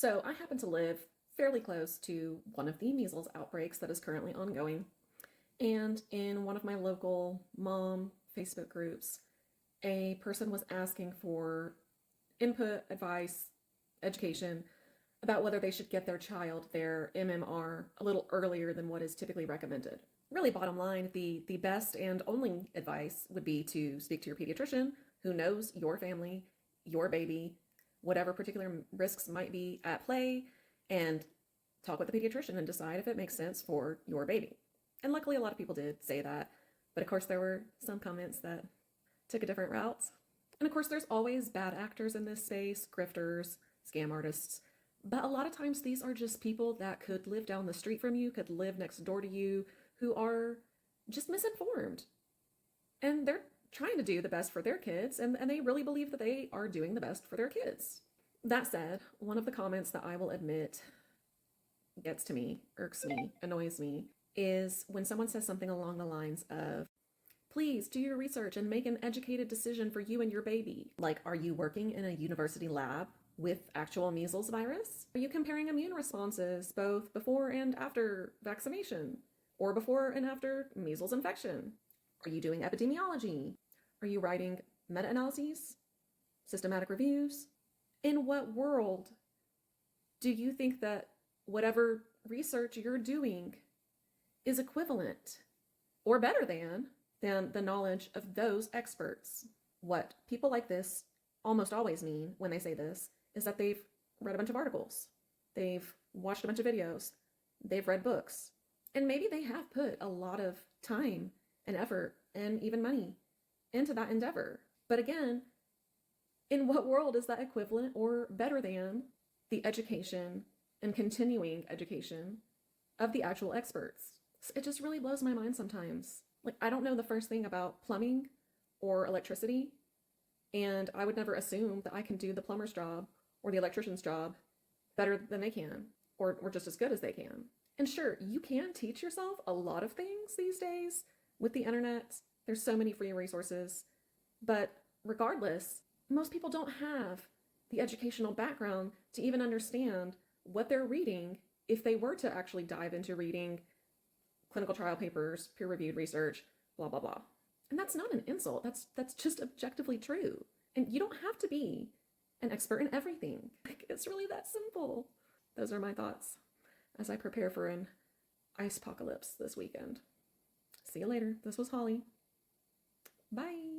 So I happen to live fairly close to one of the measles outbreaks that is currently ongoing. And in one of my local mom Facebook groups, a person was asking for input, advice, education about whether they should get their child their MMR a little earlier than what is typically recommended. Really, bottom line, the best and only advice would be to speak to your pediatrician who knows your family, your baby, whatever particular risks might be at play, and talk with the pediatrician and decide if it makes sense for your baby. And luckily, a lot of people did say that. But of course, there were some comments that took a different route. And of course, there's always bad actors in this space, grifters, scam artists. But a lot of times, these are just people that could live down the street from you, could live next door to you, who are just misinformed. And they're trying to do the best for their kids, and they really believe that they are doing the best for their kids. That said, one of the comments that I will admit gets to me, irks me, annoys me, is when someone says something along the lines of, please do your research and make an educated decision for you and your baby. Like, are you working in a university lab with actual measles virus? Are you comparing immune responses both before and after vaccination? Or before and after measles infection? Are you doing epidemiology? Are you writing meta-analyses? Systematic reviews? In what world do you think that whatever research you're doing is equivalent or better than the knowledge of those experts? What people like this almost always mean when they say this is that they've read a bunch of articles, they've watched a bunch of videos, they've read books, and maybe they have put a lot of time and effort and even money into that endeavor. But again, in what world is that equivalent or better than the education and continuing education of the actual experts? It just really blows my mind sometimes. Like, I don't know the first thing about plumbing or electricity, and I would never assume that I can do the plumber's job or the electrician's job better than they can, or just as good as they can. And sure, you can teach yourself a lot of things these days with the internet. There's so many free resources. But regardless, most people don't have the educational background to even understand what they're reading if they were to actually dive into reading clinical trial papers, peer-reviewed research, blah, blah, blah. And that's not an insult. That's just objectively true. And you don't have to be an expert in everything. It's really that simple. Those are my thoughts as I prepare for an ice apocalypse this weekend. See you later. This was Holly. Bye.